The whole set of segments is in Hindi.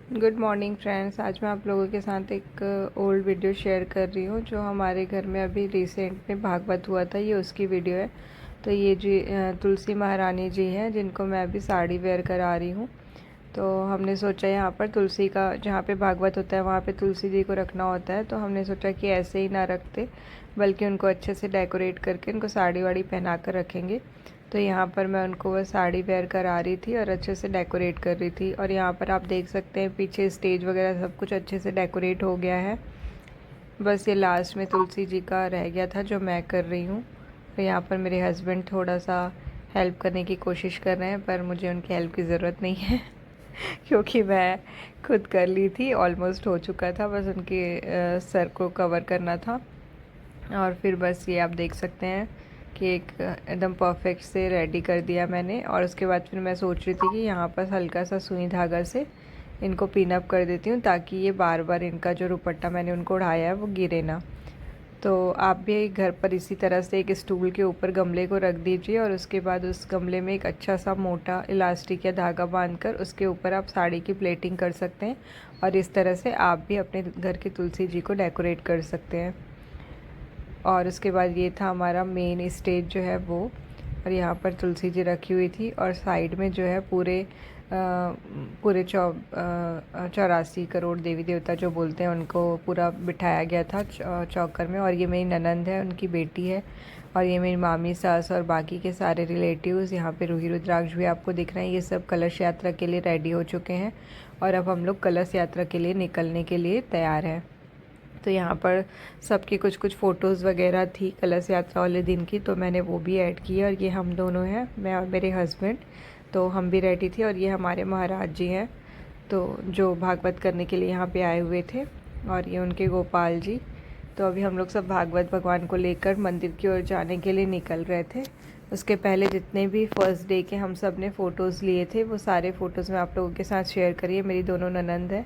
Good morning friends. आज मैं आप लोगों के साथ एक ओल्ड वीडियो शेयर कर रही हूँ जो हमारे घर में अभी रिसेंट में भागवत हुआ था। ये उसकी वीडियो है। तो ये जी तुलसी महारानी जी हैं जिनको मैं अभी साड़ी वेयर करा रही हूँ। तो हमने सोचा यहाँ पर तुलसी का जहाँ पे भागवत होता है वहाँ पे तुलसी जी को रखना होता है। तो हमने सोचा कि ऐसे ही ना रखते बल्कि उनको अच्छे से डेकोरेट करके उनको साड़ी वाड़ी पहना कर रखेंगे। तो यहाँ पर मैं उनको वह साड़ी वेयर करा रही थी और अच्छे से डेकोरेट कर रही थी। और यहाँ पर आप देख सकते हैं पीछे स्टेज वगैरह सब कुछ अच्छे से डेकोरेट हो गया है। बस ये लास्ट में तुलसी जी का रह गया था जो मैं कर रही हूँ। तो यहाँ पर मेरे हस्बैंड थोड़ा सा हेल्प करने की कोशिश कर रहे हैं पर मुझे उनकी हेल्प की ज़रूरत नहीं है क्योंकि मैं खुद कर ली थी। ऑलमोस्ट हो चुका था, बस उनके सर को कवर करना था। और फिर बस ये आप देख सकते हैं कि एक एकदम परफेक्ट से रेडी कर दिया मैंने। और उसके बाद फिर मैं सोच रही थी कि यहाँ पर हल्का सा सुई धागा से इनको पिन अप कर देती हूँ ताकि ये बार बार इनका जो दुपट्टा मैंने उनको उड़ाया है वो गिरे ना। तो आप भी घर पर इसी तरह से एक स्टूल के ऊपर गमले को रख दीजिए और उसके बाद उस गमले में एक अच्छा सा मोटा इलास्टिक या धागा बांधकर उसके ऊपर आप साड़ी की प्लेटिंग कर सकते हैं। और इस तरह से आप भी अपने घर की तुलसी जी को डेकोरेट कर सकते हैं। और उसके बाद ये था हमारा मेन स्टेज जो है वो। और यहाँ पर तुलसी जी रखी हुई थी और साइड में जो है पूरे 84 करोड़ देवी देवता जो बोलते हैं उनको पूरा बिठाया गया था चौकर में। और ये मेरी ननंद है, उनकी बेटी है। और ये मेरी मामी सास और बाकी के सारे रिलेटिव्स। यहाँ पे रूही रुद्राक्ष भी आपको दिख रहे हैं। ये सब कलश यात्रा के लिए रेडी हो चुके हैं और अब हम लोग कलश यात्रा के लिए निकलने के लिए तैयार हैं। तो यहाँ पर सबकी कुछ कुछ फ़ोटोज़ वगैरह थी कलश यात्रा वाले दिन की, तो मैंने वो भी ऐड की है। और ये हम दोनों हैं, मैं और मेरे हस्बैंड, तो हम भी रेडी थे। और ये हमारे महाराज जी हैं तो जो भागवत करने के लिए यहाँ पे आए हुए थे। और ये उनके गोपाल जी। तो अभी हम लोग सब भागवत भगवान को लेकर मंदिर की ओर जाने के लिए निकल रहे थे। उसके पहले जितने भी फर्स्ट डे के हम सब ने फ़ोटोज़ लिए थे वो सारे फ़ोटोज़ मैं आप लोगों के साथ शेयर करिए। मेरी दोनों ननंद है,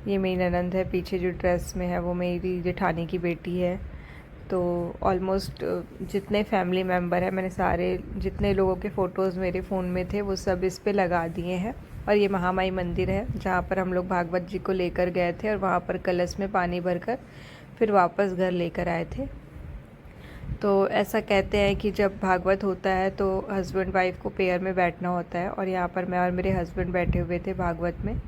ये मेरी ननंद है, पीछे जो ड्रेस में है वो मेरी जेठानी की बेटी है। तो ऑलमोस्ट जितने फैमिली मेम्बर हैं मैंने सारे जितने लोगों के फ़ोटोज़ मेरे फ़ोन में थे वो सब इस पे लगा दिए हैं। और ये महामाई मंदिर है जहाँ पर हम लोग भागवत जी को लेकर गए थे और वहाँ पर कलश में पानी भरकर फिर वापस घर लेकर आए थे। तो ऐसा कहते हैं कि जब भागवत होता है तो हस्बैंड वाइफ को पेयर में बैठना होता है। और यहाँ पर मैं और मेरे हस्बैंड बैठे हुए थे भागवत में।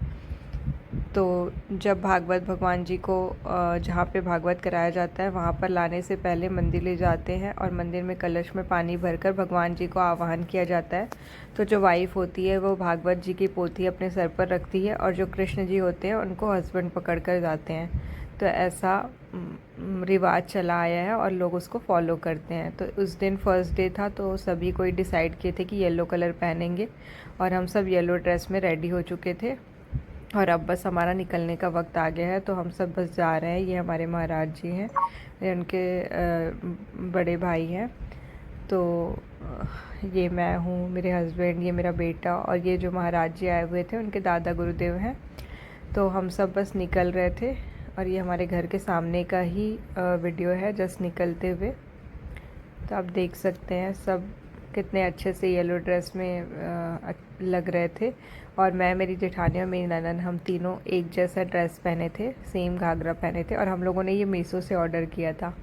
तो जब भागवत भगवान जी को जहाँ पे भागवत कराया जाता है वहाँ पर लाने से पहले मंदिर ले जाते हैं और मंदिर में कलश में पानी भरकर भगवान जी को आवाहन किया जाता है। तो जो वाइफ़ होती है वो भागवत जी की पोथी अपने सर पर रखती है और जो कृष्ण जी होते हैं उनको हस्बैंड पकड़ कर जाते हैं। तो ऐसा रिवाज चला आया है और लोग उसको फॉलो करते हैं। तो उस दिन फर्स्ट डे था तो सभी कोई डिसाइड किए थे कि येलो कलर पहनेंगे और हम सब येलो ड्रेस में रेडी हो चुके थे। और अब बस हमारा निकलने का वक्त आ गया है तो हम सब बस जा रहे हैं। ये हमारे महाराज जी हैं, ये उनके बड़े भाई हैं। तो ये मैं हूँ, मेरे हस्बैंड, ये मेरा बेटा और ये जो महाराज जी आए हुए थे उनके दादा गुरुदेव हैं। तो हम सब बस निकल रहे थे और ये हमारे घर के सामने का ही वीडियो है जस्ट निकलते हुए। तो आप देख सकते हैं सब कितने अच्छे से येलो ड्रेस में लग रहे थे। और मैं, मेरी जेठानी और मेरी ननद, हम तीनों एक जैसा ड्रेस पहने थे, सेम घाघरा पहने थे। और हम लोगों ने ये मीशो से ऑर्डर किया था।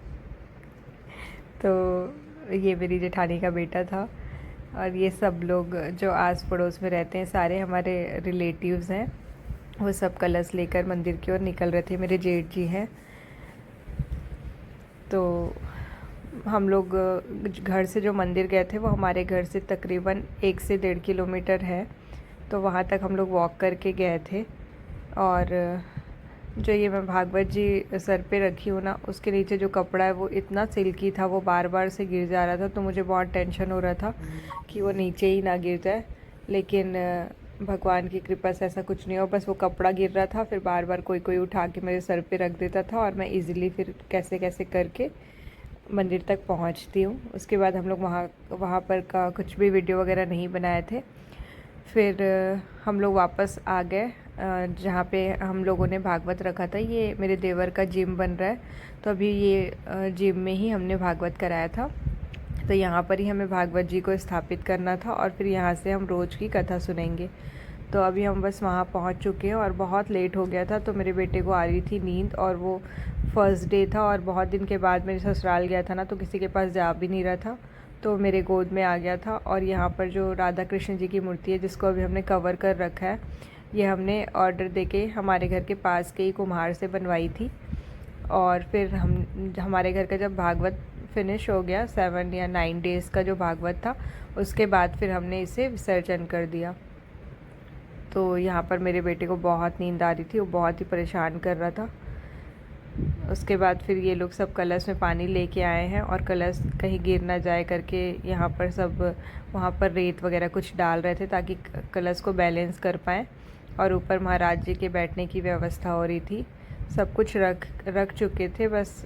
तो ये मेरी जेठानी का बेटा था। और ये सब लोग जो आस पड़ोस में रहते हैं सारे हमारे रिलेटिव्स हैं, वो सब कलश लेकर मंदिर की ओर निकल रहे थे। मेरे जेठ जी हैं। तो हम लोग घर से जो मंदिर गए थे वो हमारे घर से तकरीबन 1 से 1.5 किलोमीटर है। तो वहाँ तक हम लोग वॉक करके गए थे। और जो ये मैं भागवत जी सर पे रखी हूँ ना, उसके नीचे जो कपड़ा है वो इतना सिल्की था, वो बार बार से गिर जा रहा था। तो मुझे बहुत टेंशन हो रहा था कि वो नीचे ही ना गिर जाए। लेकिन भगवान की कृपा से ऐसा कुछ नहीं हो, बस वो कपड़ा गिर रहा था, फिर बार बार कोई कोई उठा के मेरे सर पे रख देता था और मैं इजीली फिर कैसे कैसे करके मंदिर तक पहुंचती हूँ। उसके बाद हम लोग वहाँ पर का कुछ भी वीडियो वगैरह नहीं बनाए थे। फिर हम लोग वापस आ गए जहाँ पे हम लोगों ने भागवत रखा था। ये मेरे देवर का जिम बन रहा है, तो अभी ये जिम में ही हमने भागवत कराया था। तो यहाँ पर ही हमें भागवत जी को स्थापित करना था और फिर यहाँ से हम रोज़ की कथा सुनेंगे। तो अभी हम बस वहाँ पहुँच चुके हैं और बहुत लेट हो गया था, तो मेरे बेटे को आ रही थी नींद और वो फर्स्ट डे था और बहुत दिन के बाद मेरे ससुराल गया था ना, तो किसी के पास जा भी नहीं रहा था, तो मेरे गोद में आ गया था। और यहाँ पर जो राधा कृष्ण जी की मूर्ति है जिसको अभी हमने कवर कर रखा है, ये हमने ऑर्डर देके हमारे घर के पास के ही कुम्हार से बनवाई थी। और फिर हमारे घर का जब भागवत फिनिश हो गया 7 या 9 डेज़ का जो भागवत था, उसके बाद फिर हमने इसे विसर्जन कर दिया। तो यहाँ पर मेरे बेटे को बहुत नींद आ रही थी, वो बहुत ही परेशान कर रहा था। उसके बाद फिर ये लोग सब कलश में पानी लेके आए हैं और कलश कहीं गिर ना जाए करके यहाँ पर सब वहाँ पर रेत वगैरह कुछ डाल रहे थे ताकि कलश को बैलेंस कर पाएँ। और ऊपर महाराज जी के बैठने की व्यवस्था हो रही थी। सब कुछ रख चुके थे, बस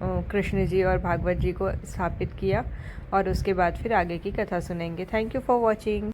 कृष्ण जी और भागवत जी को स्थापित किया और उसके बाद फिर आगे की कथा सुनेंगे। Thank you for watching.